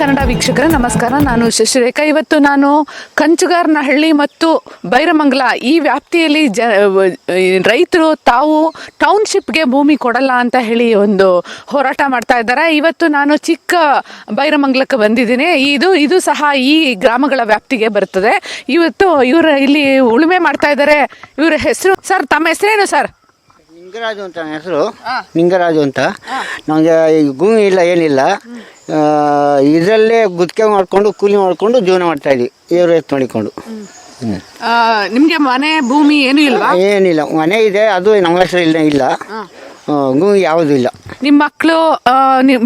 ಕನ್ನಡ ವೀಕ್ಷಕರೇ ನಮಸ್ಕಾರ. ನಾನು ಶಶಿರೇಖಾ. ಇವತ್ತು ನಾನು ಕಂಚುಗಾರನಹಳ್ಳಿ ಮತ್ತು ಬೈರಮಂಗಲ ಈ ವ್ಯಾಪ್ತಿಯಲ್ಲಿ ರೈತರು ತಾವು ಟೌನ್ಶಿಪ್ಗೆ ಭೂಮಿ ಕೊಡಲ್ಲ ಅಂತ ಹೇಳಿ ಒಂದು ಹೋರಾಟ ಮಾಡ್ತಾ ಇದ್ದಾರೆ. ಇವತ್ತು ನಾನು ಚಿಕ್ಕ ಬೈರಮಂಗಲಕ್ಕೆ ಬಂದಿದ್ದೀನಿ. ಇದು ಸಹ ಈ ಗ್ರಾಮಗಳ ವ್ಯಾಪ್ತಿಗೆ ಬರ್ತದೆ. ಇವತ್ತು ಇವರು ಇಲ್ಲಿ ಉಳುಮೆ ಮಾಡ್ತಾ ಇದ್ದಾರೆ. ಇವರ ಹೆಸರು ಸರ್, ತಮ್ಮ ಹೆಸರೇನು ಸರ್? ನಿಂಗರಾಜು ಅಂತ ನನ್ನ ಹೆಸರು. ನಿಂಗರಾಜು ಅಂತ. ನಮಗೆ ಭೂಮಿ ಇಲ್ಲ, ಏನಿಲ್ಲ. ಇದರಲ್ಲೇ ಗುತ್ತಿಗೆ ಮಾಡಿಕೊಂಡು ಕೂಲಿ ಮಾಡಿಕೊಂಡು ಜೀವನ ಮಾಡ್ತಾ ಇದ್ವಿ, ಇವರು ಎತ್ತು ಮಾಡಿಕೊಂಡು. ನಿಮಗೆ ಮನೆ ಭೂಮಿ ಏನೂ ಇಲ್ವಾ? ಏನಿಲ್ಲ, ಮನೆ ಇದೆ, ಅದು ನಮ್ಮ ಹೆಸರು ಇಲ್ಲ. ಭೂಮಿ ಯಾವುದೂ ಇಲ್ಲ. ನಿಮ್ಮ ಮಕ್ಕಳು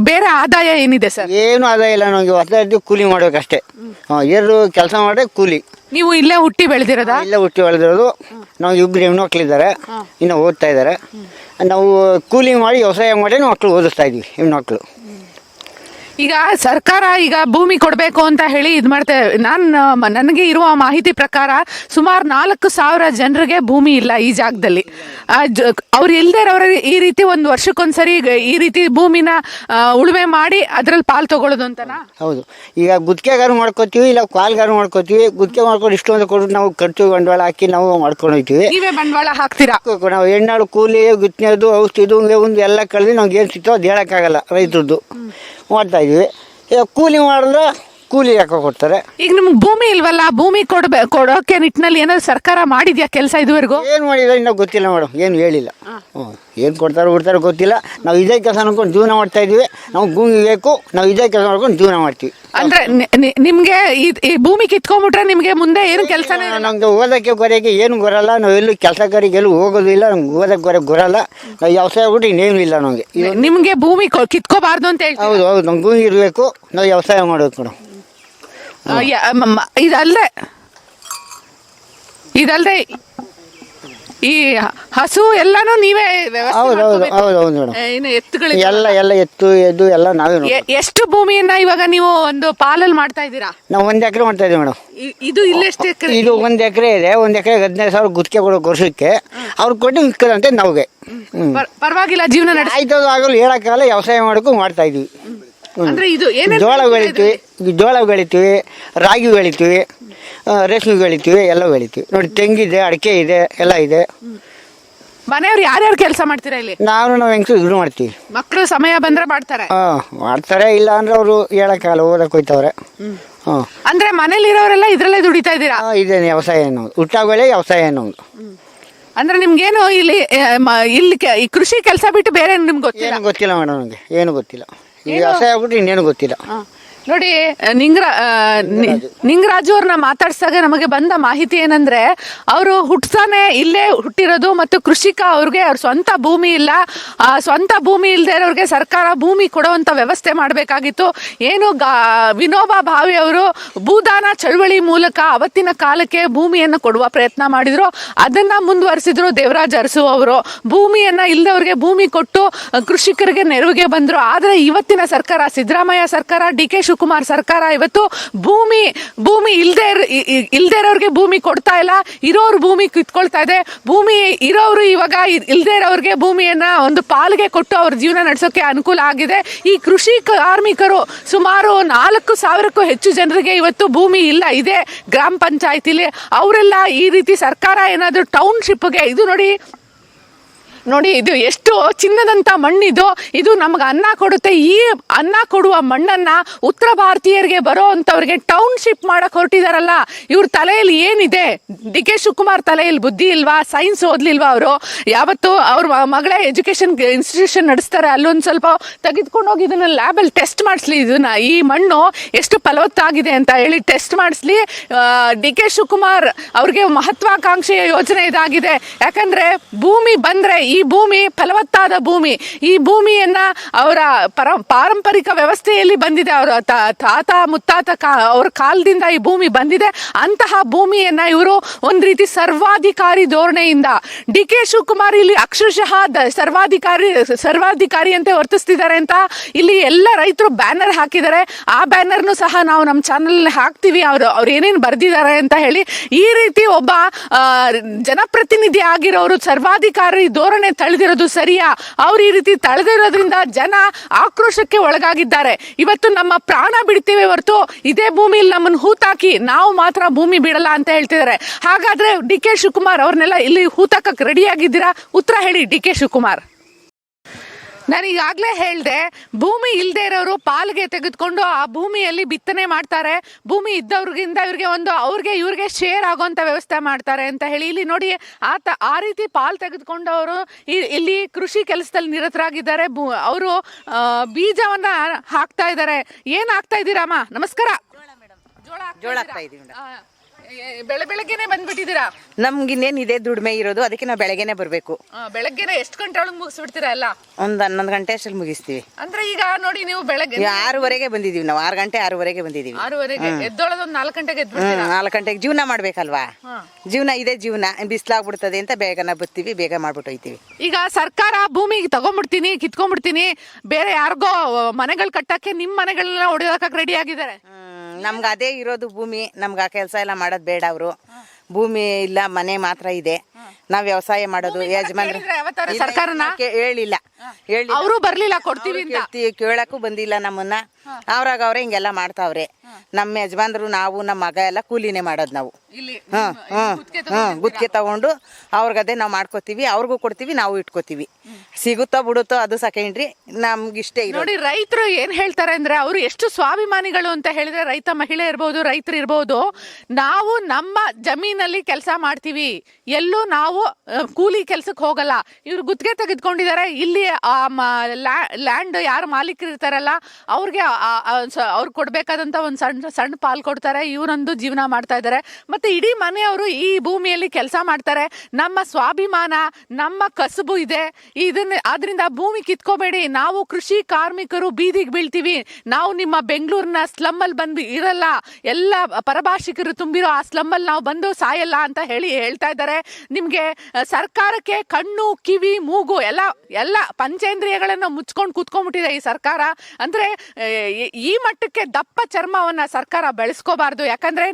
ಬೇರೆ ಆದಾಯ ಏನಿದೆ ಸರ್? ಏನು ಆದಾಯ ಇಲ್ಲ. ನಮಗೆ ಹೊಸ ಕೂಲಿ ಮಾಡ್ಬೇಕಷ್ಟೇ. ಎರಡು ಕೆಲಸ ಮಾಡ್ರೆ ಕೂಲಿ. ನೀವು ಇಲ್ಲೇ ಹುಟ್ಟಿ ಬೆಳೆದಿರೋದ? ಇಲ್ಲೇ ಹುಟ್ಟಿ ಬೆಳೆದಿರೋದು. ನಾವು ಇಬ್ಬರು ಹೆಣ್ಮಕ್ಳಿದ್ದಾರೆ, ಇನ್ನು ಓದ್ತಾ ಇದ್ದಾರೆ. ನಾವು ಕೂಲಿ ಮಾಡಿ ವ್ಯವಸಾಯ ಮಾಡಿ ಮಕ್ಕಳು ಓದಿಸ್ತಾ ಇದ್ವಿ, ಹೆಣ್ಮಕ್ಳು. ಈಗ ಸರ್ಕಾರ ಈಗ ಭೂಮಿ ಕೊಡಬೇಕು ಅಂತ ಹೇಳಿ ಇದು ಮಾಡ್ತೇವೆ. ನನಗೆ ಇರುವ ಮಾಹಿತಿ ಪ್ರಕಾರ ಸುಮಾರು 4,000 ಜನರಿಗೆ ಭೂಮಿ ಇಲ್ಲ ಈ ಜಾಗದಲ್ಲಿ. ಅವ್ರು ಇಲ್ಲದೆ ಇರೋರಿಗೆ ಈ ರೀತಿ ಒಂದು ವರ್ಷಕ್ಕೊಂದ್ಸರಿ ಈ ರೀತಿ ಭೂಮಿನ ಉಳುಮೆ ಮಾಡಿ ಅದ್ರಲ್ಲಿ ಪಾಲು ತಗೊಳ್ಳೋದು ಅಂತನಾ? ಹೌದು. ಈಗ ಗುತ್ತಿಗೆಗಾರು ಮಾಡ್ಕೋತೀವಿ, ಇಲ್ಲ ಪಾಲ್ಗಾರು ಮಾಡ್ಕೋತೀವಿ. ಗುತ್ತಿಗೆ ಮಾಡ್ಕೊಂಡು ಇಷ್ಟೊಂದು ಕೊಟ್ಟು ನಾವು ಖರ್ಚು ಬಂಡವಾಳ ಹಾಕಿ ನಾವು ಮಾಡ್ಕೊಂಡು ಹೋಗ್ತೀವಿ. ನೀವೇ ಬಂಡವಾಳ ಹಾಕ್ತೀರಾ? ನಾವು ಹೆಣ್ಣಾಳು ಕೂಲಿ, ಗುತ್ತಿಗೆದು, ಔಷಧಿದು ಒಂದು ಎಲ್ಲ ಕಳೆದು ನಮ್ಗೆ ಏನು ಸಿಗ್ತೋ ಅದು ಹೇಳೋಕ್ಕಾಗಲ್ಲ. ರೈತರದ್ದು ಮಾಡ್ತಾ ಇದೀವಿ. ಈಗ ಕೂಲಿ ಮಾಡಿದ್ರೆ ಕೂಲಿ ಯಾಕೆ ಕೊಡ್ತಾರೆ? ಈಗ ನಿಮ್ಗೆ ಭೂಮಿ ಇಲ್ವಲ್ಲ, ಭೂಮಿ ಕೊಡೋಕೆ ನಿಟ್ಟಿನಲ್ಲಿ ಏನಾದ್ರು ಸರ್ಕಾರ ಮಾಡಿದ್ಯಾ ಕೆಲಸ ಇದುವರೆಗೂ? ಏನು ಮಾಡಿದ್ರೆ ಇನ್ನೂ ಗೊತ್ತಿಲ್ಲ ಮೇಡಮ್, ಏನು ಹೇಳಿಲ್ಲ. ಏನು ಕೊಡ್ತಾರೆ ಗೊತ್ತಿಲ್ಲ. ನಾವು ಇದೇ ಕೆಲಸ ಅನ್ಕೊಂಡು ಜೀವನ ಮಾಡ್ತಾ ಇದೀವಿ. ನಮ್ಗೆ ಭೂಮಿ ಬೇಕು, ನಾವು ಇದೇ ಕೆಲಸ ಮಾಡ್ಕೊಂಡು ಜೀವನ ಮಾಡ್ತೀವಿ. ಅಂದ್ರೆ ನಿಮ್ಗೆ ಈ ಭೂಮಿ ಕಿತ್ಕೊಂಡ್ಬಿಟ್ರೆ ನಿಮ್ಗೆ ಮುಂದೆ ಏನು ಕೆಲಸ? ನಮ್ಗೆ ಓದಕ್ಕೆ ಗೊರೆಗೆ ಏನು ಬರಲ್ಲ. ನಾವು ಎಲ್ಲೂ ಕೆಲಸಗಾರಿಗೆ ಎಲ್ಲೂ ಹೋಗೋದು ಇಲ್ಲ. ನಮ್ಗೆ ಓದಕ್ಕೆ ಗೊರೆಗೆ ಬರಲ್ಲ. ನಾವು ವ್ಯವಸಾಯ ಬಿಟ್ಟು ಇನ್ನೇನು ಇಲ್ಲ ನಮಗೆ. ನಿಮ್ಗೆ ಭೂಮಿ ಕಿತ್ಕೋಬಾರ್ದು ಅಂತ ಹೇಳಿ? ಹೌದು ಹೌದು, ನಮ್ಗೆ ಭೂಮಿ ಇರಬೇಕು, ನಾವು ವ್ಯವಸಾಯ ಮಾಡೋದು ಮೇಡಮ್. ಇದಲ್ದೆ ಈ ಹಸು ಎಲ್ಲಾನು ನೀವೇ? ಹೌದು ಹೌದು ಹೌದು ಹೌದು ಮೇಡಮ್. ಎಲ್ಲ ಎತ್ತು ಎಲ್ಲ ನಾವೇ. ಎಷ್ಟು ಭೂಮಿಯನ್ನ ಇವಾಗ ನೀವು ಒಂದು ಪಾಲಲ್ಲಿ ಮಾಡ್ತಾ ಇದ್ದೀರಾ? ನಾವು 1 ಎಕರೆ ಮಾಡ್ತಾ ಇದೀವಿ ಮೇಡಮ್. ಇದು ಇಲ್ಲೆಷ್ಟು ಎಕರೆ? ಇದು 1 ಎಕರೆ ಇದೆ. 1 ಎಕರೆ 15,000 ಗುತ್ತಿಗೆ ಕೊಡೋ ವರ್ಷಕ್ಕೆ. ಅವ್ರು ಕೊಟ್ಟು ಮಿಕ್ಕದಂತೆ ನಮಗೆ ಪರವಾಗಿಲ್ಲ, ಜೀವನ ಆಯ್ತದ ಆಗಲು ಹೇಳಕ್ಕಾಗಲ್ಲ. ವ್ಯವಸಾಯ ಮಾಡೋಕ್ಕೂ ಮಾಡ್ತಾ ಇದೀವಿ. ಜೋಳ ಬೆಳಿತೀವಿ, ರಾಗಿ ಬೆಳಿತೀವಿ, ರೇಷ್ಮೆ ಬೆಳಿತೀವಿ, ಎಲ್ಲ ಬೆಳಿತೀವಿ ನೋಡಿ. ತೆಂಗಿದೆ, ಅಡಿಕೆ ಇದೆ, ಎಲ್ಲ ಇದೆ. ಮನೆಯವ್ರು ಯಾರ್ಯಾರು ಕೆಲಸ ಮಾಡ್ತೀರಾ ಇಲ್ಲಿ? ನಾವು ಹೆಂಗಸರು ಇದು ಮಾಡ್ತೀವಿ. ಮಕ್ಕಳು ಸಮಯ ಬಂದ್ರೆ ಮಾಡ್ತಾರೆ. ಇಲ್ಲ ಅಂದ್ರೆ ಅವರು ಹೇಳಕ್ಕಾಗಲ್ಲ, ಓದಕ್ಕೆ ಹೋಯ್ತವ್ರೆ. ಅಂದ್ರೆ ಮನೇಲಿ ಇರೋರೆಲ್ಲ ಇದ್ರಲ್ಲೇ ದುಡಿತಾ ಇದ್ದೀರಾ? ಇದೇನು ವ್ಯವಸಾಯ ಅನ್ನೋದು, ಹುಟ್ಟ ಬೆಳೆ ವ್ಯವಸಾಯ ಅನ್ನೋದು. ಅಂದ್ರೆ ನಿಮ್ಗೇನು ಇಲ್ಲಿ ಈ ಕೃಷಿ ಕೆಲಸ ಬಿಟ್ಟು ಬೇರೆ ನಿಮ್ಗೆ ಗೊತ್ತಿಲ್ಲ ಮೇಡಮ್. ನನಗೆ ಏನು ಗೊತ್ತಿಲ್ಲ. ಈ ವ್ಯವಸಾಯ ಆಗ್ಬಿಟ್ಟು ಇನ್ನೇನು ಗೊತ್ತಿಲ್ಲ. ನೋಡಿ, ನಿಂಗರಾಜು ಅವ್ರನ್ನ ಮಾತಾಡ್ಸಾಗ ನಮಗೆ ಬಂದ ಮಾಹಿತಿ ಏನಂದ್ರೆ, ಅವರು ಹುಟ್ಟಾನೆ ಇಲ್ಲೇ ಹುಟ್ಟಿರೋದು ಮತ್ತು ಕೃಷಿಕ. ಅವ್ರಿಗೆ ಅವ್ರ ಸ್ವಂತ ಭೂಮಿ ಇಲ್ಲ. ಸ್ವಂತ ಭೂಮಿ ಇಲ್ಲದೆ ಇರೋರಿಗೆ ಸರ್ಕಾರ ಭೂಮಿ ಕೊಡುವಂತ ವ್ಯವಸ್ಥೆ ಮಾಡಬೇಕಾಗಿತ್ತು. ಏನು ವಿನೋಬಾ ಭಾವೆ ಅವರು ಭೂದಾನ ಚಳವಳಿ ಮೂಲಕ ಅವತ್ತಿನ ಕಾಲಕ್ಕೆ ಭೂಮಿಯನ್ನು ಕೊಡುವ ಪ್ರಯತ್ನ ಮಾಡಿದ್ರು. ಅದನ್ನ ಮುಂದುವರಿಸಿದ್ರು ದೇವರಾಜ್ ಅರಸು ಅವರು. ಭೂಮಿಯನ್ನ ಇಲ್ಲದವ್ರಿಗೆ ಭೂಮಿ ಕೊಟ್ಟು ಕೃಷಿಕರಿಗೆ ನೆರವಿಗೆ ಬಂದ್ರು. ಆದ್ರೆ ಇವತ್ತಿನ ಸರ್ಕಾರ, ಸಿದ್ದರಾಮಯ್ಯ ಸರ್ಕಾರ, ಡಿ.ಕೆ. ಶಿವಕುಮಾರ್ ಸರ್ಕಾರ ಇವತ್ತು ಭೂಮಿ ಇಲ್ದೇ ಇರೋರಿಗೆ ಭೂಮಿ ಕೊಡ್ತಾ ಇಲ್ಲ, ಇರೋರು ಭೂಮಿ ಕಿತ್ಕೊಳ್ತಾ ಇದೆ. ಭೂಮಿ ಇರೋರು ಇವಾಗ ಇಲ್ದೇ ಇರೋರಿಗೆ ಭೂಮಿಯನ್ನ ಒಂದು ಪಾಲಿಗೆ ಕೊಟ್ಟು ಅವ್ರ ಜೀವನ ನಡೆಸೋಕೆ ಅನುಕೂಲ ಆಗಿದೆ. ಈ ಕೃಷಿ ಕಾರ್ಮಿಕರು ಸುಮಾರು 4,000ಕ್ಕೂ ಹೆಚ್ಚು ಜನರಿಗೆ ಇವತ್ತು ಭೂಮಿ ಇಲ್ಲ ಇದೆ ಗ್ರಾಮ ಪಂಚಾಯತಿಲಿ. ಅವರೆಲ್ಲ ಈ ರೀತಿ ಸರ್ಕಾರ ಏನಾದರೂ ಟೌನ್ಶಿಪ್ಗೆ, ಇದು ನೋಡಿ ಇದು ಎಷ್ಟು ಚಿನ್ನದಂತ ಮಣ್ಣಿದು. ಇದು ನಮ್ಗೆ ಅನ್ನ ಕೊಡುತ್ತೆ. ಈ ಅನ್ನ ಕೊಡುವ ಮಣ್ಣನ್ನ ಉತ್ತರ ಭಾರತೀಯರಿಗೆ ಬರೋ ಅಂತವ್ರಿಗೆ ಟೌನ್ಶಿಪ್ ಮಾಡಕ್ ಹೊರಟಿದಾರಲ್ಲ. ಇವ್ರ ತಲೆಯಲ್ಲಿ ಏನಿದೆ? ಡಿ.ಕೆ. ಶಿವಕುಮಾರ್ ತಲೆಯಲ್ಲಿ ಬುದ್ಧಿ ಇಲ್ವಾ? ಸೈನ್ಸ್ ಓದ್ಲಿಲ್ವಾ ಅವರು? ಯಾವತ್ತು ಅವ್ರ ಮಗಳೇ ಎಜುಕೇಶನ್ ಇನ್ಸ್ಟಿಟ್ಯೂಷನ್ ನಡೆಸ್ತಾರೆ, ಅಲ್ಲೊಂದು ಸ್ವಲ್ಪ ತೆಗೆದುಕೊಂಡು ಹೋಗಿ ಇದನ್ನ ಲ್ಯಾಬಲ್ಲಿ ಟೆಸ್ಟ್ ಮಾಡಿಸ್ಲಿ. ಇದನ್ನ ಈ ಮಣ್ಣು ಎಷ್ಟು ಫಲವತ್ತಾಗಿದೆ ಅಂತ ಹೇಳಿ ಟೆಸ್ಟ್ ಮಾಡಿಸ್ಲಿ. ಡಿ.ಕೆ. ಶಿವಕುಮಾರ್ ಅವ್ರಿಗೆ ಮಹತ್ವಾಕಾಂಕ್ಷೆಯ ಯೋಜನೆ ಇದಾಗಿದೆ. ಯಾಕಂದ್ರೆ ಭೂಮಿ ಬಂದ್ರೆ, ಈ ಭೂಮಿ ಫಲವತ್ತಾದ ಭೂಮಿ. ಈ ಭೂಮಿಯನ್ನ ಅವರ ಪಾರಂಪರಿಕ ವ್ಯವಸ್ಥೆಯಲ್ಲಿ ಬಂದಿದೆ. ಅವರ ತಾತ ಮುತ್ತಾತ ಅವ್ರ ಕಾಲದಿಂದ ಈ ಭೂಮಿ ಬಂದಿದೆ. ಅಂತಹ ಭೂಮಿಯನ್ನ ಇವರು ಒಂದ್ ರೀತಿ ಸರ್ವಾಧಿಕಾರಿ ಧೋರಣೆಯಿಂದ, ಡಿ.ಕೆ. ಶಿವಕುಮಾರ್ ಇಲ್ಲಿ ಅಕ್ಷರಶಃ ಸರ್ವಾಧಿಕಾರಿ ಅಂತ ವರ್ತಿಸ್ತಿದ್ದಾರೆ ಅಂತ ಇಲ್ಲಿ ಎಲ್ಲ ರೈತರು ಬ್ಯಾನರ್ ಹಾಕಿದ್ದಾರೆ. ಆ ಬ್ಯಾನರ್ನು ಸಹ ನಾವು ನಮ್ಮ ಚಾನಲ್ ಹಾಕ್ತಿವಿ, ಅವ್ರು ಏನೇನು ಬರ್ದಿದ್ದಾರೆ ಅಂತ ಹೇಳಿ. ಈ ರೀತಿ ಒಬ್ಬ ಜನಪ್ರತಿನಿಧಿ ಆಗಿರೋರು ಸರ್ವಾಧಿಕಾರಿ ಧೋರಣೆ ಭೂಮಿಯನ್ನೇ ತಳೆದಿರೋದು ಸರಿಯಾ? ಅವ್ರು ಈ ರೀತಿ ತಳೆದಿರೋದ್ರಿಂದ ಜನ ಆಕ್ರೋಶಕ್ಕೆ ಒಳಗಾಗಿದ್ದಾರೆ. ಇವತ್ತು ನಮ್ಮ ಪ್ರಾಣ ಬಿಡ್ತೀವಿ ಹೊರತು ಇದೇ ಭೂಮಿಯಲ್ಲಿ ನಮ್ಮನ್ನು ಹೂತಾಕಿ ನಾವು ಮಾತ್ರ ಭೂಮಿ ಬಿಡಲ್ಲ ಅಂತ ಹೇಳ್ತಿದ್ದಾರೆ. ಹಾಗಾದ್ರೆ ಡಿ ಕೆ ಶಿವಕುಮಾರ್ ಅವ್ರನ್ನೆಲ್ಲ ಇಲ್ಲಿ ಹೂತಾಕಕ್ಕೆ ರೆಡಿ ಆಗಿದ್ದೀರಾ? ಉತ್ತರ ಹೇಳಿ ಡಿ ಕೆ ಶಿವಕುಮಾರ್. ನಾನು ಈಗಾಗಲೇ ಹೇಳಿದೆ, ಭೂಮಿ ಇಲ್ಲದೆ ಇರೋರು ಪಾಲ್ಗೆ ತೆಗೆದುಕೊಂಡು ಆ ಭೂಮಿಯಲ್ಲಿ ಬಿತ್ತನೆ ಮಾಡ್ತಾರೆ. ಭೂಮಿ ಇದ್ದವ್ರಿಗಿಂದ ಇವ್ರಿಗೆ ಶೇರ್ ಆಗೋಂಥ ವ್ಯವಸ್ಥೆ ಮಾಡ್ತಾರೆ ಅಂತ ಹೇಳಿ ಇಲ್ಲಿ ನೋಡಿ ಆ ರೀತಿ ಪಾಲ್ ತೆಗೆದುಕೊಂಡವರು ಇಲ್ಲಿ ಕೃಷಿ ಕೆಲಸದಲ್ಲಿ ನಿರತರಾಗಿದ್ದಾರೆ. ಅವರು ಬೀಜವನ್ನ ಹಾಕ್ತಾ ಇದ್ದಾರೆ. ಏನ್ ಹಾಕ್ತಾ ಇದ್ದೀರಮ್ಮ? ನಮಸ್ಕಾರ. ಜೋಳ ಹಾಕ್ತಾ ಇದೀವಿ. ಬೆಳಗ್ಗೆನೆ ಬಂದ್ಬಿಟ್ಟಿದ್ದೀರಾ? ನಮ್ಗಿನ್ನೇನ್ ಇದೆ ದುಡಿಮೆ ಇರೋದು, ಅದಕ್ಕೆ ನಾವು ಬೆಳಗ್ಗೆನೆ ಬರ್ಬೇಕು. ಬೆಳಗ್ಗೆನೆ ಎಷ್ಟು ಗಂಟೆ ಒಳಗೆ ಮುಗಿಸ್ಬಿಡ್ತೀರಾ ಎಲ್ಲ? ಒಂದ್ 11 ಗಂಟೆ ಅಷ್ಟಲ್ಲಿ ಮುಗಿಸ್ತೀವಿ. ಅಂದ್ರೆ ಈಗ ನೋಡಿ ನೀವು ಬೆಳಗ್ಗೆ 6:30ಗೆ ಬಂದಿದೀವಿ. ನಾವು 6 ಗಂಟೆ 6:30ಗೆ ಬಂದಿದೀವಿ. 6:30ಗೆ ಎದ್ದೊಳದ 4 ಗಂಟೆಗೆ 4 ಗಂಟೆಗೆ ಜೀವನ ಮಾಡ್ಬೇಕಲ್ವಾ? ಜೀವನ ಇದೆ, ಜೀವನ ಬಿಸಿಲಾಗ್ಬಿಡ್ತದೆ ಅಂತ ಬೇಗನ ಬತ್ತೀವಿ, ಬೇಗ ಮಾಡ್ಬಿಟ್ಟು ಹೋಯ್ತೀವಿ. ಈಗ ಸರ್ಕಾರ ಭೂಮಿ ತಗೊಂಡ್ಬಿಡ್ತೀನಿ, ಕಿತ್ಕೊಂಡ್ಬಿಡ್ತೀನಿ, ಬೇರೆ ಯಾರಿಗೋ ಮನೆಗಳು ಕಟ್ಟಕ್ಕೆ ನಿಮ್ ಮನೆಗಳನ್ನ ಹೊಡೆಯೋದಕ್ಕೆ ರೆಡಿ ಆಗಿದ್ದಾರೆ. ನಮ್ಗೆ ಅದೇ ಇರೋದು ಭೂಮಿ. ನಮ್ಗೆ ಆ ಕೆಲಸ ಎಲ್ಲ ಮಾಡೋದು ಬೇಡ. ಅವರು ಭೂಮಿ ಇಲ್ಲ, ಮನೆ ಮಾತ್ರ ಇದೆ. ನಾವ್ ವ್ಯವಸಾಯ ಮಾಡೋದು. ಯಜಮಾನ್ರು ಸರ್ಕಾರನ ಹೇಳಿಲ್ಲ, ಅವರು ಬರ್ಲಿಲ್ಲ ಕೊಡ್ತೀವಿ ಅಂತ ಕೇಳಕ್ಕೂ ಬಂದಿಲ್ಲ ನಮ್ಮನ್ನ. ಅವ್ರಾಗ ಅವ್ರೆ ಹಿಂಗೆಲ್ಲ ಮಾಡ್ತಾವ್ರೆ. ನಮ್ಮ ಯಜಮಾನ್ರು, ನಾವು ನಮ್ಮ ಮಗ ಎಲ್ಲ ಕೂಲಿನೇ ಮಾಡೋದು ನಾವು. ಗುತ್ತಿಗೆ ತಗೊಂಡು ಅವ್ರಿಗದೇ ನಾವು ಮಾಡ್ಕೋತೀವಿ, ಅವ್ರಿಗೂ ಕೊಡ್ತೀವಿ, ನಾವು ಇಟ್ಕೋತೀವಿ. ಸಿಗುತ್ತೋ ಬಿಡುತ್ತೋ ಅದು ಸೆಕೆಂಡ್ರಿ, ನಮ್ಗಿಷ್ಟೇ ನೋಡಿ. ರೈತರು ಏನ್ ಹೇಳ್ತಾರೆ ಅಂದ್ರೆ, ಅವರು ಎಷ್ಟು ಸ್ವಾಭಿಮಾನಿಗಳು ಅಂತ ಹೇಳಿದ್ರೆ, ರೈತ ಮಹಿಳೆ ಇರ್ಬೋದು, ರೈತರು ಇರ್ಬೋದು, ನಾವು ನಮ್ಮ ಜಮೀನಲ್ಲಿ ಕೆಲಸ ಮಾಡ್ತೀವಿ, ಎಲ್ಲೂ ನಾವು ಕೂಲಿ ಕೆಲ್ಸಕ್ಕೆ ಹೋಗಲ್ಲ. ಇವ್ರು ಗುತ್ತಿಗೆ ತೆಗೆದುಕೊಂಡಿದ್ದಾರೆ. ಇಲ್ಲಿ ಲ್ಯಾಂಡ್ ಯಾರು ಮಾಲೀಕರು ಇರ್ತಾರಲ್ಲ ಅವ್ರಿಗೆ ಅವ್ರು ಕೊಡ್ಬೇಕಾದಂತ ಒಂದು ಸಣ್ಣ ಪಾಲ್ ಕೊಡ್ತಾರೆ. ಇವರೊಂದು ಜೀವನ ಮಾಡ್ತಾ ಇದ್ದಾರೆ. ಮತ್ತೆ ಇಡೀ ಮನೆಯವರು ಈ ಭೂಮಿಯಲ್ಲಿ ಕೆಲಸ ಮಾಡ್ತಾರೆ. ನಮ್ಮ ಸ್ವಾಭಿಮಾನ, ನಮ್ಮ ಕಸುಬು ಇದೆ. ಆದ್ರಿಂದ ಭೂಮಿ ಕಿತ್ಕೋಬೇಡಿ. ನಾವು ಕೃಷಿ ಕಾರ್ಮಿಕರು ಬೀದಿಗೆ ಬೀಳ್ತೀವಿ. ನಾವು ನಿಮ್ಮ ಬೆಂಗಳೂರಿನ ಸ್ಲಮ್ ಅಲ್ಲಿ ಬಂದು ಇರಲ್ಲ. ಎಲ್ಲ ಪರಭಾಷಿಕರು ತುಂಬಿರೋ ಆ ಸ್ಲಮ್ ಅಲ್ಲಿ ನಾವು ಬಂದು ಸಾಯಲ್ಲ ಅಂತ ಹೇಳ್ತಾ ಇದ್ದಾರೆ. ನಿಮ್ಗೆ ಸರ್ಕಾರಕ್ಕೆ ಕಣ್ಣು, ಕಿವಿ, ಮೂಗು ಎಲ್ಲ ಪಂಚೇಂದ್ರಿಯಗಳನ್ನು ಮುಚ್ಕೊಂಡು ಕೂತ್ಕೊಂಡ್ಬಿಟ್ಟಿದೆ ಈ ಸರ್ಕಾರ. ಅಂದ್ರೆ ಈ ಮಟ್ಟಕ್ಕೆ ದಪ್ಪ ಚರ್ಮವನ್ನ ಸರ್ಕಾರ ಬೆಳೆಸ್ಕೋಬಾರ್ದು. ಯಾಕಂದ್ರೆ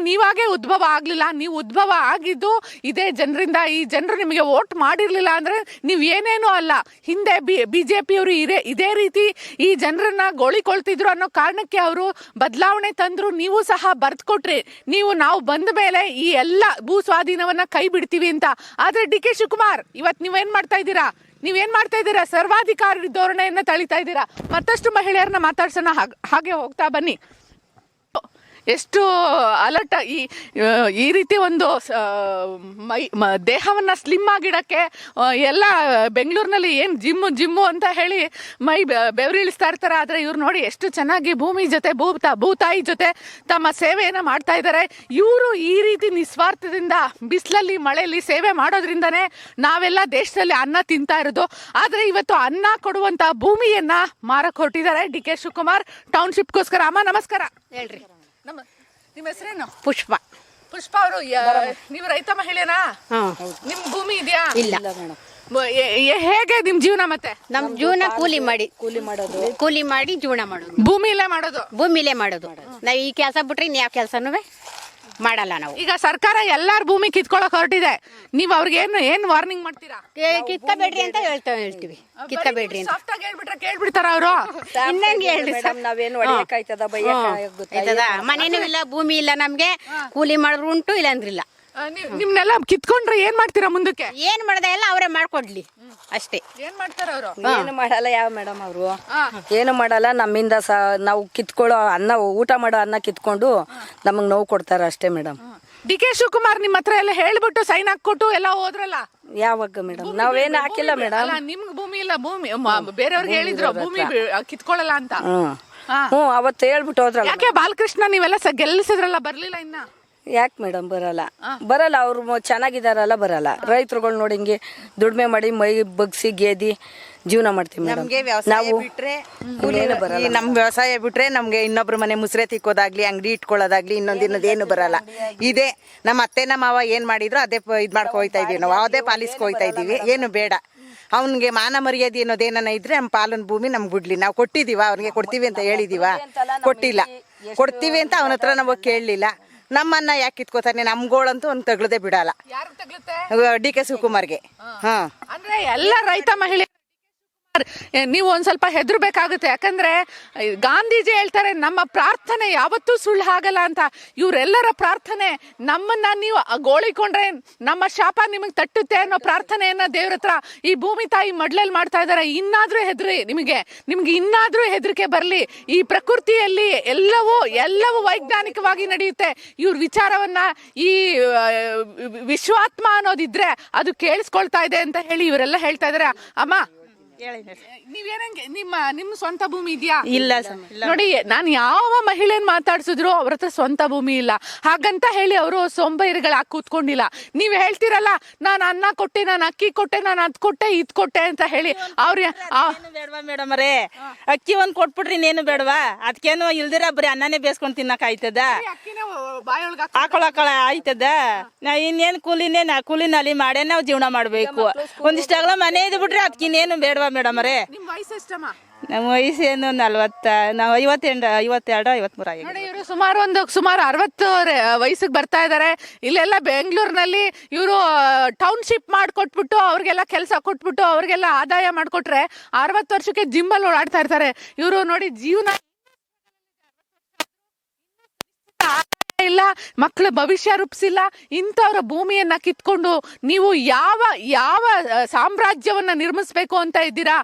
ನೀವಾಗೆ ಉದ್ಭವ ಆಗ್ಲಿಲ್ಲ. ನೀವು ಉದ್ಭವ ಆಗಿದ್ದು ಇದೇ ಜನರಿಂದ. ಈ ಜನರು ನಿಮಗೆ ವೋಟ್ ಮಾಡಿರ್ಲಿಲ್ಲ ಅಂದ್ರೆ ನೀವು ಏನೇನೂ ಅಲ್ಲ. ಹಿಂದೆ ಬಿಜೆಪಿಯವರು ಇದೇ ರೀತಿ ಈ ಜನರನ್ನ ಗೋಳಿಕೊಳ್ತಿದ್ರು ಅನ್ನೋ ಕಾರಣಕ್ಕೆ ಅವರು ಬದಲಾವಣೆ ತಂದ್ರು. ನೀವು ಸಹ ಬರ್ದ್ ಕೊಟ್ರಿ, ನಾವು ಬಂದ ಮೇಲೆ ಈ ಎಲ್ಲ ಭೂ ಸ್ವಾಧೀನವನ್ನ ಕೈ ಬಿಡ್ತೀವಿ ಅಂತ. ಆದ್ರೆ ಡಿ ಕೆ ಶಿವಕುಮಾರ್, ಇವತ್ತು ನೀವೇನ್ ಮಾಡ್ತಾ ಇದ್ದೀರಾ? ಸರ್ವಾಧಿಕಾರಿ ಧೋರಣೆಯನ್ನ ತಳಿತಾ ಇದ್ದೀರಾ. ಮತ್ತಷ್ಟು ಮಹಿಳೆಯರನ್ನ ಮಾತಾಡ್ಸೋಣ. ಹಾಗೆ ಹೋಗ್ತಾ ಬನ್ನಿ. ಎಷ್ಟು ಅಲರ್ಟ್ ಈ ರೀತಿ ಒಂದು ದೇಹವನ್ನ ಸ್ಲಿಮ್ ಆಗಿಡಕ್ಕೆ ಎಲ್ಲ ಬೆಂಗಳೂರಿನಲ್ಲಿ ಏನು ಜಿಮ್ಮು ಅಂತ ಹೇಳಿ ಮೈ ಬೆವರಿಳಿಸ್ತಾ ಇರ್ತಾರೆ. ಆದರೆ ಇವ್ರು ನೋಡಿ ಎಷ್ಟು ಚೆನ್ನಾಗಿ ಭೂಮಿ ಜೊತೆ ಭೂತಾಯಿ ಜೊತೆ ತಮ್ಮ ಸೇವೆಯನ್ನು ಮಾಡ್ತಾ ಇದ್ದಾರೆ. ಇವರು ಈ ರೀತಿ ನಿಸ್ವಾರ್ಥದಿಂದ ಬಿಸಿಲಲ್ಲಿ ಮಳೆಯಲ್ಲಿ ಸೇವೆ ಮಾಡೋದ್ರಿಂದನೇ ನಾವೆಲ್ಲ ದೇಶದಲ್ಲಿ ಅನ್ನ ತಿಂತಾ ಇರೋದು. ಆದರೆ ಇವತ್ತು ಅನ್ನ ಕೊಡುವಂತ ಭೂಮಿಯನ್ನ ಮಾರಕ್ ಹೊರಟಿದ್ದಾರೆ ಡಿ ಕೆ ಶಿವಕುಮಾರ್ ಟೌನ್ಶಿಪ್ಗೋಸ್ಕರ. ಅಮ್ಮ ನಮಸ್ಕಾರ. ಹೇಳ್ರಿ. ನಿಮ್ಮ ಹೆಸರೇನು? ಪುಷ್ಪ. ಪುಷ್ಪ ಅವರು ನೀವು ರೈತ ಮಹಿಳೆನಾ? ನಿಮ್ ಭೂಮಿ ಇದೆಯಾ? ಇಲ್ಲ. ಹೇಗೆ ನಿಮ್ ಜೀವನ? ಮತ್ತೆ ನಮ್ ಜೀವನ ಕೂಲಿ ಮಾಡಿ ಜೀವನ ಮಾಡೋದು. ಭೂಮಿಲೇ ಮಾಡೋದು. ನಾವ್ ಈ ಕೆಲಸ ಬಿಟ್ರೆ ಇನ್ಯಾವ ಕೆಲ್ಸನೂ ಮಾಡಲ್ಲ ನಾವು. ಈಗ ಸರ್ಕಾರ ಎಲ್ಲಾರ ಭೂಮಿ ಕಿತ್ಕೊಳಕ್ ಹೊರಟಿದೆ. ನೀವ್ ಅವ್ರಿಗೆ ಏನ್ ವಾರ್ನಿಂಗ್ ಮಾಡ್ತೀರಾ? ಕಿತ್ಕೋಬೇಡ್ರಿ ಅಂತ ಹೇಳ್ತೀವಿ. ಕಿತ್ಕೋಬೇಡ್ರಿ ಅಂತ ಸಾಫ್ಟ್ ಆಗಿ ಹೇಳ್ಬಿಟ್ರೆ ಕೇಳ್ಬಿಡ್ತಾರ ಅವರು? ಇನ್ನಂಗೆ ಹೇಳ್ರಿ. ಮನೇನೂ ಇಲ್ಲ, ಭೂಮಿ ಇಲ್ಲ, ನಮ್ಗೆ ಕೂಲಿ ಮಾಡಿದ್ರು ಉಂಟು, ಇಲ್ಲ ಅಂದ್ರಿಲ್ಲ. ನಿಮ್ನೆಲ್ಲ ಕಿತ್ಕೊಂಡ್ರೆ ಏನ್ ಮಾಡ್ತೀರಾ ಮುಂದಕ್ಕೆ? ಏನ್ ಮಾಡ್ದ ಎಲ್ಲ ಅವರೇ ಮಾಡ್ಕೊಡ್ಲಿ ಅಷ್ಟೇ. ಏನ್ ಮಾಡ್ತಾರ ಅವರು? ಏನು ಮಾಡಲ್ಲ. ಯಾವ ಮೇಡಮ್ ಅವರು ಏನು ಮಾಡಲ್ಲ. ನಮ್ಮಿಂದ ನಾವು ಕಿತ್ಕೊಳ್ಳೋ ಅನ್ನ, ಊಟ ಮಾಡೋ ಅನ್ನ ಕಿತ್ಕೊಂಡು ನಮಗ್ ನೋವು ಕೊಡ್ತಾರ ಅಷ್ಟೇ ಮೇಡಮ್. ಡಿ ಕೆ ಶಿವಕುಮಾರ್ ನಿಮ್ಮ ಹತ್ರ ಎಲ್ಲ ಹೇಳ್ಬಿಟ್ಟು ಸೈನ್ ಹಾಕೊಟ್ಟು ಎಲ್ಲ ಹೋದ್ರಲ್ಲ? ಯಾವಾಗ ಮೇಡಮ್? ನಾವೇನು ಹಾಕಿಲ್ಲ ಮೇಡಮ್. ನಿಮ್ಗೆ ಭೂಮಿ ಇಲ್ಲ, ಭೂಮಿ ಬೇರೆಯವ್ರಿಗೆ ಹೇಳಿದ್ರು ಭೂಮಿ ಕಿತ್ಕೊಳ್ಳಲ್ಲ ಅಂತ. ಅವತ್ತು ಹೇಳ್ಬಿಟ್ಟು ಹೋದ್ರಲ್ಲ. ಯಾಕೆ ಬಾಲಕೃಷ್ಣ ನೀವೆಲ್ಲ ಗೆಲ್ಲಿಸಿದ್ರಲ್ಲ, ಬರ್ಲಿಲ್ಲ ಇನ್ನ? ಯಾಕೆ ಮೇಡಮ್ ಬರಲ್ಲ ಅವ್ರು ಚೆನ್ನಾಗಿದಾರಲ್ಲ, ಬರಲ್ಲ. ರೈತರುಗಳು ನೋಡಿ ಹಿಂಗೆ ದುಡಿಮೆ ಮಾಡಿ ಮೈ ಬಗ್ಸಿ ಗೇದಿ ಜೀವನ ಮಾಡ್ತೀವಿ. ನಮ್ಗೆ ವ್ಯವಸಾಯ ಬಿಟ್ರೆ ನಮ್ ವ್ಯವಸಾಯ ಬಿಟ್ರೆ ನಮ್ಗೆ ಇನ್ನೊಬ್ರು ಮನೆ ಮುಸ್ರೆ ತಿಕ್ಕೋದಾಗ್ಲಿ, ಅಂಗಡಿ ಇಟ್ಕೊಳ್ಳೋದಾಗ್ಲಿ, ಇನ್ನೊಂದೇನು ಬರಲ್ಲ. ಇದೇ ನಮ್ಮ ಅತ್ತೆ ನಮ್ಮ ಮಾವ ಏನ್ ಮಾಡಿದ್ರು ಅದೇ ಇದ್ ಮಾಡ್ಕೊ ಹೋಯ್ತಾ ಇದೀವಿ ನಾವು. ಅದೇ ಪಾಲಿಸ್ಕೊ ಹೋಯ್ತಾ ಇದೀವಿ. ಏನು ಬೇಡ. ಅವ್ನಿಗೆ ಮಾನ ಮರ್ಯಾದೆ ಅನ್ನೋದೇನ ಇದ್ರೆ ನಮ್ಮ ಪಾಲನ್ ಭೂಮಿ ನಮ್ಗೆ ಬಿಡ್ಲಿ. ನಾವು ಕೊಟ್ಟಿದೀವ, ಅವ್ನಿಗೆ ಕೊಡ್ತೀವಿ ಅಂತ ಹೇಳಿದೀವ? ಕೊಟ್ಟಿಲ್ಲ. ಕೊಡ್ತೀವಿ ಅಂತ ಅವನ ಹತ್ರ ನಾವು ಕೇಳಲಿಲ್ಲ. ನಮ್ಮನ್ನ ಯಾಕೆ ಕಿತ್ಕೋತಾನೆ? ನಮ್ಗೋಳಂತೂ ಒಂದು ತಗ್ಲದೆ ಬಿಡಲ್ಲ. ಯಾರು ತಗ್ಲುತ್ತೆ? D K ಶಿವಕುಮಾರ್ಗೆ. ಹಾ, ಅಂದ್ರೆ ಎಲ್ಲ ರೈತ ಮಹಿಳೆ ನೀವು ಒಂದ್ ಸ್ವಲ್ಪ ಹೆದರ್ಬೇಕಾಗುತ್ತೆ. ಯಾಕಂದ್ರೆ ಗಾಂಧೀಜಿ ಹೇಳ್ತಾರೆ ನಮ್ಮ ಪ್ರಾರ್ಥನೆ ಯಾವತ್ತೂ ಸುಳ್ಳು ಆಗಲ್ಲ ಅಂತ. ಇವರೆಲ್ಲರ ಪ್ರಾರ್ಥನೆ ನಮ್ಮನ್ನ ನೀವು ಗೋಳಿಕೊಂಡ್ರೆ ನಮ್ಮ ಶಾಪ ನಿಮಗೆ ತಟ್ಟುತ್ತೆ ಅನ್ನೋ ಪ್ರಾರ್ಥನೆಯನ್ನ ದೇವ್ರ ಹತ್ರ ಈ ಭೂಮಿ ತಾಯಿ ಮಡ್ಲಲ್ಲಿ ಮಾಡ್ತಾ ಇದಾರೆ. ಇನ್ನಾದ್ರೂ ಹೆದ್ರಿ, ನಿಮಗೆ ಇನ್ನಾದ್ರೂ ಹೆದರಿಕೆ ಬರ್ಲಿ. ಈ ಪ್ರಕೃತಿಯಲ್ಲಿ ಎಲ್ಲವೂ ವೈಜ್ಞಾನಿಕವಾಗಿ ನಡೆಯುತ್ತೆ. ಇವ್ರ ವಿಚಾರವನ್ನ ಈ ವಿಶ್ವಾತ್ಮ ಅನ್ನೋದಿದ್ರೆ ಅದು ಕೇಳಿಸ್ಕೊಳ್ತಾ ಇದೆ ಅಂತ ಹೇಳಿ ಇವರೆಲ್ಲ ಹೇಳ್ತಾ ಇದಾರೆ. ಅಮ್ಮ, ನೀವೇನಂಗೆ ನಿಮ್ಮ ಸ್ವಂತ ಭೂಮಿ ಇದೆಯಾ? ಇಲ್ಲ ನೋಡಿ, ನಾನು ಯಾವ ಮಹಿಳೆನ್ ಮಾತಾಡ್ಸಿದ್ರು ಅವ್ರ ಹತ್ರ ಸ್ವಂತ ಭೂಮಿ ಇಲ್ಲ ಹಾಗಂತ ಹೇಳಿ ಅವರು ಸೊಂಬೈರಿಗಳಾಗಿ ಕೂತ್ಕೊಂಡಿಲ್ಲ. ನೀವ್ ಹೇಳ್ತಿರಲ್ಲ, ನಾನು ಅನ್ನ ಕೊಟ್ಟೆ, ನಾನು ಅಕ್ಕಿ ಕೊಟ್ಟೆ, ನಾನು ಅದ್ ಕೊಟ್ಟೆ ಇದ್ ಕೊಟ್ಟೆ ಅಂತ ಹೇಳಿ ಬೇಡವಾ ಮೇಡಮ್ ರೇ? ಅಕ್ಕಿ ಒಂದ್ ಕೊಟ್ಬಿಟ್ರಿ ಇನ್ನೇನು ಬೇಡವಾ? ಅದಕ್ಕೇನು ಇಲ್ದಿರ ಬರೀ ಅನ್ನನೇ ಬೇಸ್ಕೊಂಡ್ ತಿನ್ನಕ್ ಆಯ್ತದ? ಹಾಕೊಳಕ ಆಯ್ತದ? ಇನ್ನೇನ್ ಕೂಲಿನಲ್ಲಿ ಮಾಡೇ ನಾವು ಜೀವನ ಮಾಡ್ಬೇಕು. ಒಂದಿಷ್ಟಾಗಲ ಮನೆ ಇದ್ ಬಿಟ್ರಿ ಅದಕ್ಕಿನ್ನೇನು ಬೇಡವಾ ಮೇಡಮ್ ರೇ? ನಮ್ಮ ವಯಸ್ಸೇನು 40, ನಾವು 52, 53 ಆಗಿದೆ. ನೋಡಿ, ಇವರು ಸುಮಾರು 60 ವಯಸ್ಸಿಗೆ ಬರ್ತಾ ಇದಾರೆ. ಇಲ್ಲೆಲ್ಲ ಬೆಂಗಳೂರಿನಲ್ಲಿ ಇವರು ಟೌನ್ಶಿಪ್ ಮಾಡ್ಕೊಟ್ಬಿಟ್ಟು ಅವ್ರಿಗೆಲ್ಲ ಕೆಲಸ ಕೊಟ್ಬಿಟ್ಟು ಅವ್ರಿಗೆಲ್ಲ ಆದಾಯ ಮಾಡ್ಕೊಟ್ರೆ 60 ವರ್ಷಕ್ಕೆ ಜಿಮ್ಮಲ್ಲಿ ಓಡಾಡ್ತಾ ಇರ್ತಾರೆ. ಇವರು ನೋಡಿ, ಜೀವನ ಇಲ್ಲ, ಮಕ್ಕಳ ಭವಿಷ್ಯ ರೂಪಿಸಿಲ್ಲ. ಇಂಥವ್ರ ಭೂಮಿಯನ್ನ ಕಿತ್ಕೊಂಡು ನೀವು ಯಾವ ಸಾಮ್ರಾಜ್ಯವನ್ನ ನಿರ್ಮಿಸ್ಬೇಕು ಅಂತ ಇದ್ದೀರಾ?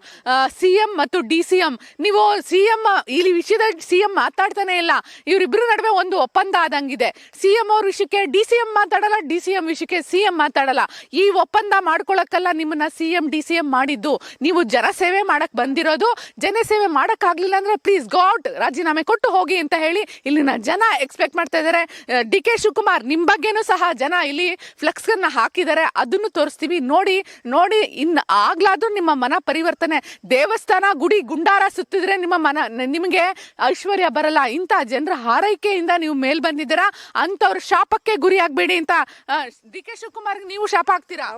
CM ಮತ್ತು DCM. ನೀವು CM ಈ ವಿಷಯದಲ್ಲಿ CM ಮಾತಾಡ್ತಾನೆ ಇಲ್ಲ. ಇವರಿಬ್ರು ನಡುವೆ ಒಂದು ಒಪ್ಪಂದ ಆದಂಗಿದೆ. CM ಅವ್ರ ವಿಷಯಕ್ಕೆ DCM ಮಾತಾಡಲ್ಲ, DCM ವಿಷಯಕ್ಕೆ CM ಮಾತಾಡಲ್ಲ. ಈ ಒಪ್ಪಂದ ಮಾಡ್ಕೊಳಕ್ಕಲ್ಲ ನಿಮ್ಮನ್ನ CM DCM ಮಾಡಿದ್ದು. ನೀವು ಜನಸೇವೆ ಮಾಡಕ್ ಬಂದಿರೋದು. ಜನಸೇವೆ ಮಾಡಕ್ ಆಗ್ಲಿಲ್ಲ ಅಂದ್ರೆ ಪ್ಲೀಸ್ ಗೋ ಔಟ್, ರಾಜೀನಾಮೆ ಕೊಟ್ಟು ಹೋಗಿ ಅಂತ ಹೇಳಿ ಇಲ್ಲಿನ ಜನ ಎಕ್ಸ್ಪೆಕ್ಟ್ ಮಾಡ್ತಾ ಇದಾರೆ. ಡಿ ಕೆ ಶಿವಕುಮಾರ್, ನಿಮ್ ಬಗ್ಗೆನೂ ಸಹ ಜನ ಇಲ್ಲಿ ಫ್ಲೆಕ್ಸ್ ಅನ್ನ ಹಾಕಿದ್ದಾರೆ. ಅದನ್ನು ತೋರಿಸ್ತೀವಿ ನೋಡಿ. ಇನ್ನು ಆಗ್ಲಾದ್ರೂ ನಿಮ್ಮ ಮನ ಪರಿವರ್ತನೆ. ದೇವಸ್ಥಾನ, ಗುಡಿ, ಗುಂಡಾರ ಸುತ್ತಿದ್ರೆ ನಿಮಗೆ ಐಶ್ವರ್ಯ ಬರಲ್ಲ. ಇಂಥ ಜನರ ಹಾರೈಕೆಯಿಂದ ನೀವು ಮೇಲ್ ಬಂದಿದ್ದೀರಾ. ಅಂತವ್ರ ಶಾಪಕ್ಕೆ ಗುರಿ ಆಗ್ಬೇಡಿ ಅಂತ ಡಿ ಕೆ ಶಿವಕುಮಾರ್ ನೀವು ಶಾಪ ಹಾಕ್ತೀರಾ?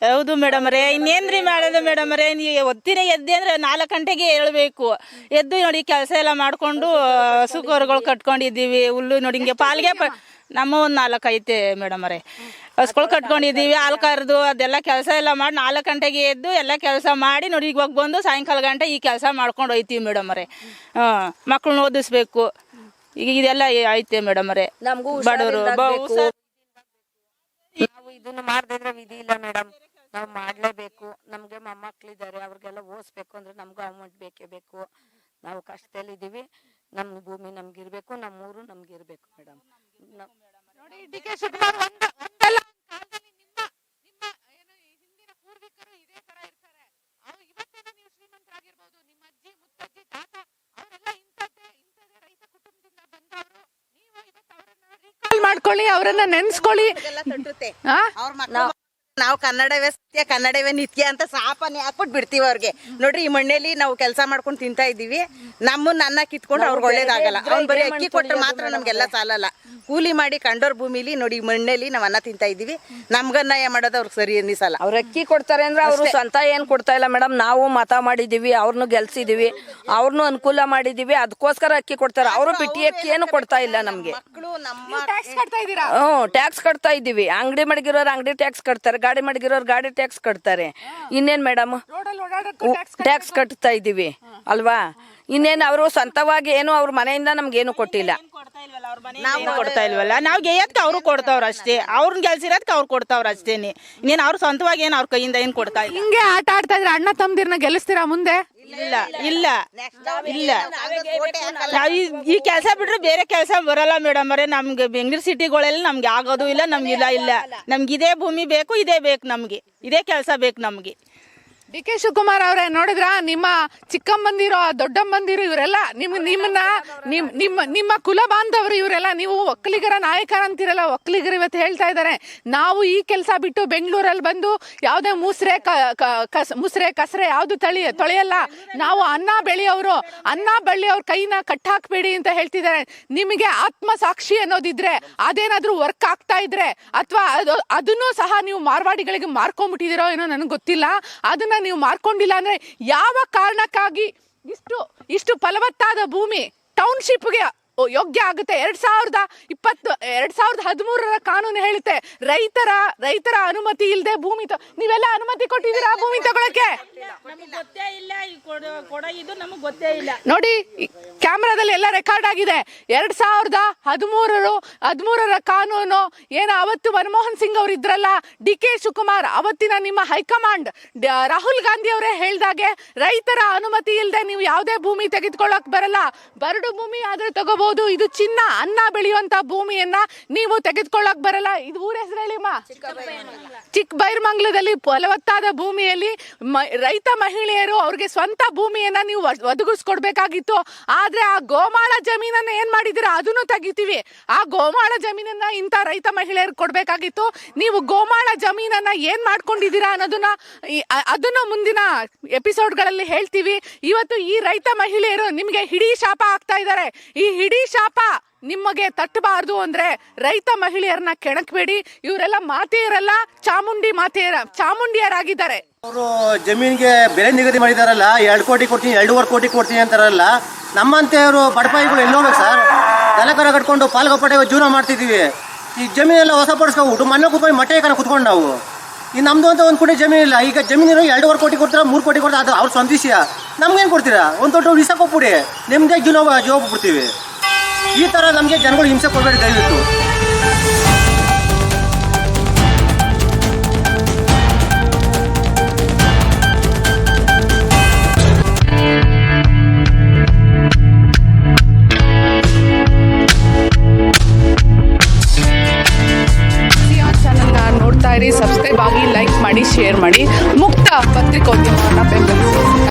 ಹೌದು ಮೇಡಮ್ ರೇ. ಇನ್ನೇನ್ರಿ ಮಾಡೋದು ಮೇಡಮ್ ರೇ? ಒತ್ತಿನ ಎದ್ದೆ ಅಂದ್ರೆ 4 ಗಂಟೆಗೆ ಹೇಳ್ಬೇಕು. ಎದ್ದು ನೋಡಿ ಕೆಲಸ ಎಲ್ಲ ಮಾಡ್ಕೊಂಡು ಹಸುಕರುಗಳು ಕಟ್ಕೊಂಡಿದ್ದೀವಿ. ಹುಲ್ಲು ನೋಡಿ ಹಿಂಗೆ ಪಾಲ್ಗೆ ನಮ್ಮ ಒಂದು 4 ಐತೆ ಮೇಡಮ್ ರೇ. ಹಸುಗಳು ಕಟ್ಕೊಂಡಿದ್ದೀವಿ. ಹಾಲು ಕರೆದು ಅದೆಲ್ಲ ಕೆಲಸ ಎಲ್ಲ ಮಾಡಿ 4 ಗಂಟೆಗೆ ಎದ್ದು ಎಲ್ಲ ಕೆಲಸ ಮಾಡಿ ನೋಡಿ ಇವಾಗ ಬಂದು ಸಾಯಂಕಾಲ ಗಂಟೆ ಈ ಕೆಲಸ ಮಾಡ್ಕೊಂಡು ಹೋಯ್ತೀವಿ ಮೇಡಮ್ ರೇ. ಮಕ್ಕಳನ್ನ ಓದಿಸ್ಬೇಕು. ಈಗ ಇದೆಲ್ಲ ಐತೆ ಮೇಡಮ್ ರೇ. ನಮಗೂ ಬಡವರು ನಾವು ಇದನ್ನು ಮಾಡದಿದ್ರೆ ವಿಧಿ ಇಲ್ಲ ಮೇಡಮ್. ನಾವು ಮಾಡ್ಲೇಬೇಕು. ನಮ್ಗೆ ಮೊಮ್ಮಕ್ಳಿದ್ದಾರೆ, ಅವ್ರಿಗೆಲ್ಲ ಓದಿಸ್ಬೇಕು ಅಂದ್ರೆ ನಮ್ಗೂ ಅಮೌಂಟ್ ಬೇಕೇ ಬೇಕು. ನಾವು ಕಷ್ಟದಲ್ಲಿದ್ದೀವಿ. ನಮ್ಮ ಭೂಮಿ ನಮ್ಗಿರ್ಬೇಕು, ನಮ್ಮ ಊರು ನಮ್ಗಿರ್ಬೇಕು ಮೇಡಮ್. ನೋಡಿ, ಡಿ ಕೆ ಶಿವಕುಮಾರ್ ಒಂದಲ್ಲ ಕಾಲದಲ್ಲಿ ನಿಮ್ಮ ಹಿಂದಿನ ಪೂರ್ವಿಕರು ಇದೇ ತರ ಇರ್ತಾರೆ. ಇವತ್ತೇನೋ ನೀವು ಶ್ರೀಮಂತರಾಗಿರ್ಬೋದು, ನಿಮ್ಮ ಅಜ್ಜಿ, ಮುತ್ತಜ್ಜಿ, ತಾತ ಅವರೆಲ್ಲ ಇಂಥದ್ದೇ ರೈತ ಕುಟುಂಬದಿಂದ ಬಂದವರು. ನೀವು ಇವತ್ತು ಅವರನ್ನ ರೀಕಾಲ್ ಮಾಡ್ಕೊಳ್ಳಿ, ಅವರನ್ನ ನೆನ್ಸ್ಕೊಳ್ಳಿ. ನಾವು ಕನ್ನಡವೇ ಸತ್ಯ, ಕನ್ನಡವೇ ನಿತ್ಯ ಅಂತ ಸಾಪನೆ ಹಾಕ್ಬಿಟ್ಟು ಬಿಡ್ತೀವಿ ಅವ್ರಿಗೆ. ನೋಡ್ರಿ, ಈ ಮಣ್ಣಲ್ಲಿ ನಾವು ಕೆಲಸ ಮಾಡ್ಕೊಂಡು ತಿಂತಾ ಇದೀವಿ. ನನ್ನ ಕಿತ್ಕೊಂಡು ಅವ್ರಿಗೆ ಒಳ್ಳೇದಾಗಲ್ಲ. ಅವ್ನು ಬರೀ ಅಕ್ಕಿ ಕೊಟ್ಟರೆ ಮಾತ್ರ ನಮ್ಗೆಲ್ಲ ಸಾಲಲ್ಲ. ಕೂಲಿ ಮಾಡಿ ಕಂಡೋರ್ ಭೂಮಿಲಿ ನೋಡಿ, ಮಣ್ಣಲ್ಲಿ ನಾವ್ ಅನ್ನ ತಿಂತಾ ಇದೀವಿ. ನಮ್ಗನ್ಯಾಯ ಮಾಡೋದು ಅವ್ರಿಗೆ ಸರಿ ಅನ್ನಿಸಲ್ಲ. ಅವ್ರ ಅಕ್ಕಿ ಕೊಡ್ತಾರೆ ಅಂದ್ರೆ ಅವರು ಸ್ವಂತ ಏನ್ ಕೊಡ್ತಾ ಇಲ್ಲ ಮೇಡಮ್. ನಾವು ಮತ ಮಾಡಿದೀವಿ, ಅವ್ರನ್ನು ಗೆಲ್ಸಿದೀವಿ, ಅವ್ರನ್ನು ಅನುಕೂಲ ಮಾಡಿದೀವಿ. ಅದಕ್ಕೋಸ್ಕರ ಅಕ್ಕಿ ಕೊಡ್ತಾರೆ. ಅವರು ಬಿಟ್ಟಿ ಅಕ್ಕಿ ಏನು ಕೊಡ್ತಾ ಇಲ್ಲ ನಮ್ಗೆ. ಟ್ಯಾಕ್ಸ್ ಕಟ್ತಾ ಇದೀವಿ. ಅಂಗಡಿ ಮಡಗಿರೋರು ಅಂಗಡಿ ಟ್ಯಾಕ್ಸ್ ಕಟ್ತಾರೆ, ಗಾಡಿ ಮಡಗಿರೋರು ಗಾಡಿ ಟ್ಯಾಕ್ಸ್ ಕಟ್ತಾರೆ. ಇನ್ನೇನ್ ಮೇಡಮ್, ಟ್ಯಾಕ್ಸ್ ಕಟ್ತಾ ಇದೀವಿ ಅಲ್ವಾ? ಇನ್ನೇನು ಅವರು ಸ್ವಂತವಾಗಿ ಏನು ಅವ್ರ ಮನೆಯಿಂದ ನಮ್ಗೇನು ಕೊಟ್ಟಿಲ್ಲ. ನಾವು ಕೊಡ್ತಾ ಇಲ್ವಲ್ಲ. ನಾವು ಗೆಯ್ಯದ್ಕ ಅವ್ರು ಕೊಡ್ತಾವ್ರ ಅಷ್ಟೇ. ಅವ್ರನ್ನ ಗೆಲ್ಸಿರೋದಕ್ಕೆ ಅವ್ರು ಕೊಡ್ತಾವ್ರ ಅಷ್ಟೇನೆ. ಇನ್ನೇನು ಅವ್ರ ಸ್ವಂತವಾಗಿ ಏನು ಅವ್ರ ಕೈಯಿಂದ ಏನ್ ಕೊಡ್ತಾ ಇಲ್ಲ. ಹಿಂಗೆ ಆಟ ಆಡ್ತಾ ಇದ್ರೆ ಅಣ್ಣ ತಮ್ಮದಿರ್ನ ಗೆಲ್ಲಿಸ್ತೀರಾ ಮುಂದೆ? ಇಲ್ಲ. ನಾವ್ ಈ ಕೆಲಸ ಬಿಟ್ರೆ ಬೇರೆ ಕೆಲಸ ಬರಲ್ಲ ಮೇಡಮ್ ಅವರೇ. ನಮ್ಗೆ ಬೆಂಗಳೂರು ಸಿಟಿಗಳೆಲ್ಲ ನಮ್ಗೆ ಆಗೋದು ಇಲ್ಲ. ನಮ್ಗಿಲ್ಲ. ನಮ್ಗೆ ಇದೇ ಭೂಮಿ ಬೇಕು, ಇದೇ ಬೇಕು, ನಮ್ಗೆ ಇದೇ ಕೆಲಸ ಬೇಕು ನಮ್ಗೆ. ಡಿ ಕೆ ಶಿವಕುಮಾರ್ ಅವರೇ, ನೋಡಿದ್ರ ನಿಮ್ಮ ಚಿಕ್ಕಮ್ಮಂದಿರೋ ದೊಡ್ಡಮ್ಮಂದಿರು ಇವರೆಲ್ಲ ನಿಮ್ಮ ಕುಲ ಬಾಂಧವರು ಇವರೆಲ್ಲ. ನೀವು ಒಕ್ಕಲಿಗರ ನಾಯಕರ ಅಂತಿರಲ್ಲ, ಒಕ್ಕಲಿಗರು ಇವತ್ತು ಹೇಳ್ತಾ ಇದ್ದಾರೆ, ನಾವು ಈ ಕೆಲಸ ಬಿಟ್ಟು ಬೆಂಗಳೂರಲ್ಲಿ ಬಂದು ಯಾವುದೇ ಮುಸ್ರೆ ಕಸರೆ ಯಾವ್ದು ತೊಳೆಯಲ್ಲ. ನಾವು ಅನ್ನ ಬೆಳೆಯವರು ಕೈನ ಕಟ್ಟಾಕ್ಬೇಡಿ ಅಂತ ಹೇಳ್ತಿದ್ದಾರೆ. ನಿಮಗೆ ಆತ್ಮಸಾಕ್ಷಿ ಅನ್ನೋದಿದ್ರೆ, ಅದೇನಾದ್ರೂ ವರ್ಕ್ ಆಗ್ತಾ ಇದ್ರೆ, ಅಥವಾ ಅದನ್ನು ಸಹ ನೀವು ಮಾರ್ವಾಡಿಗಳಿಗೆ ಮಾರ್ಕೊಂಡ್ಬಿಟ್ಟಿದಿರೋ ಏನೋ ನನಗೆ ಗೊತ್ತಿಲ್ಲ. ಅದನ್ನ ನೀವು ಮಾರ್ಕೊಂಡಿಲ್ಲ ಅಂದ್ರೆ ಯಾವ ಕಾರಣಕ್ಕಾಗಿ ಇಷ್ಟು ಫಲವತ್ತಾದ ಭೂಮಿ ಟೌನ್ಶಿಪ್ಗೆ ಯೋಗ್ಯ ಆಗುತ್ತೆ. 2013 ಕಾನೂನು ಹೇಳುತ್ತೆ ರೈತರ ಅನುಮತಿ ಇಲ್ಲದೆ ಭೂಮಿ ನೀವೆಲ್ಲ ಅನುಮತಿ ಕೊಟ್ಟಿದ್ದೀರಾ ಭೂಮಿ ತಗೊಳಕ್ಕೆ? ಗೊತ್ತೇ ಇಲ್ಲ, ಇದು ನಮಗೆ ಗೊತ್ತೇ ಇಲ್ಲ. ನೋಡಿ ಕ್ಯಾಮ್ರಾದಲ್ಲಿ ಎಲ್ಲ ರೆಕಾರ್ಡ್ ಆಗಿದೆ. 2013 ಕಾನೂನು ಏನು ಅವತ್ತು ಮನಮೋಹನ್ ಸಿಂಗ್ ಅವರು ಇದ್ರಲ್ಲ, DK ಶಿವಕುಮಾರ್, ಅವತ್ತಿನ ನಿಮ್ಮ ಹೈಕಮಾಂಡ್ ರಾಹುಲ್ ಗಾಂಧಿ ಅವರೇ ಹೇಳ್ದಾಗೆ ರೈತರ ಅನುಮತಿ ಇಲ್ಲದೆ ನೀವು ಯಾವುದೇ ಭೂಮಿ ತೆಗೆದುಕೊಳ್ಳಕ್ ಬರಲ್ಲ. ಬರಡು ಭೂಮಿ ಆದ್ರೆ ತಗೋಬಹುದು, ಇದು ಚಿನ್ನ ಅನ್ನ ಬೆಳೆಯುವಂತ ಭೂಮಿಯನ್ನ ನೀವು ತೆಗೆದುಕೊಳ್ಳಕ್ ಬರಲ್ಲ. ಇದು ಊರ ಹೆಸರು ಹೇಳಿಮ್ಮ? ಚಿಕ್ಕಬೈರಮಂಗಲದಲ್ಲಿ ಫಲವತ್ತಾದ ಭೂಮಿಯಲ್ಲಿ ರೈತ ಮಹಿಳೆಯರು ಅವ್ರಿಗೆ ಸ್ವಂತ ಭೂಮಿಯನ್ನ ನೀವು ಒದಗಿಸ್ಕೊಡ್ಬೇಕಾಗಿತ್ತು. ಆದ್ರೆ ಆ ಗೋಮಾಳ ಜಮೀನನ್ನ ಏನ್ ಮಾಡಿದಿರಾ ಅದನ್ನು ತೆಗಿತೀವಿ. ಆ ಗೋಮಾಳ ಜಮೀನನ್ನ ಇಂಥ ರೈತ ಮಹಿಳೆಯರು ಕೊಡ್ಬೇಕಾಗಿತ್ತು. ನೀವು ಗೋಮಾಳ ಜಮೀನನ್ನ ಏನ್ ಮಾಡ್ಕೊಂಡಿದ್ದೀರಾ ಅದನ್ನು ಮುಂದಿನ ಎಪಿಸೋಡ್ಗಳಲ್ಲಿ ಹೇಳ್ತೀವಿ. ಇವತ್ತು ಈ ರೈತ ಮಹಿಳೆಯರು ನಿಮ್ಗೆ ಹಿಡಿ ಶಾಪ ಆಗ್ತಾ ಇದ್ದಾರೆ. ಈ ಹಿಡಿ ಶಾಪ ನಿಮಗೆ ತಟ್ಟಬಾರ್ದು ಅಂದ್ರೆ ರೈತ ಮಹಿಳೆಯರನ್ನ ಕೆಣಕ್ಬೇಡಿ. ಇವರೆಲ್ಲ ಮಾತೆಯರಲ್ಲ, ಚಾಮುಂಡಿಯರಾಗಿದ್ದಾರೆ. ಅವರು ಜಮೀನಿಗೆ ಬೆಲೆ ನಿಗದಿ ಮಾಡಿದಾರಲ್ಲ, 2 ಕೋಟಿ ಕೊಡ್ತೀನಿ 2.5 ಕೋಟಿ ಕೊಡ್ತೀನಿ ಅಂತಾರಲ್ಲ. ನಮ್ಮಂತೆಯವರು ಬಡಪಾಯಿಗಳು ಎಲ್ಲೋಗ್ಬೇಕು ಸರ್? ತಲೆಕರ ಕಟ್ಕೊಂಡು ಪಾಲ್ಗೊಪ್ಪಟೆ ಜೀವನ ಮಾಡ್ತಿದ್ದೀವಿ. ಈ ಜಮೀನೆಲ್ಲ ಹೊಸ ಪಡಿಸ್ಕೊಬಿಟ್ಟು ಮನೆ ಕೂತ್ಕೊಂಡು ಮಟ್ಟೆ ಕನ ಕುತ್ಕೊಂಡು ನಾವು ಈ ನಮ್ದು ಅಂತ 1 ಕೋಟಿ ಜಮೀನಿಲ್ಲ. ಈಗ ಜಮೀನಿರೋ 2.5 ಕೋಟಿ ಕೊಡ್ತೀರಾ, 3 ಕೋಟಿ ಕೊಡ್ತಾರೆ, ಅದು ಅವ್ರ ಸ್ವಂತ ವಿಷಯ. ನಮ್ಗೇನು ಕೊಡ್ತೀರಾ? ಒಂದು ದೊಡ್ಡ ವಿಷ ಕೊಟ್ಬಿಡಿ, ನಿಮ್ದೇ ಜೀವ ಬಿಡ್ತೀವಿ. ಈ ಥರ ನಮಗೆ ಜನಗಳು ಹಿಂಸೆ ಕೊಡಬೇಡಿ ದಯವಿಟ್ಟು. ನೋಡ್ತಾ ಇರಿ, ಸಬ್ಸ್ಕ್ರೈಬ್ ಆಗಿ, ಲೈಕ್ ಮಾಡಿ, ಶೇರ್ ಮಾಡಿ. ಮುಕ್ತ ಪತ್ರಿಕೋದ್ಯಮವನ್ನು ಬೆಂಬಲಿಸಿ.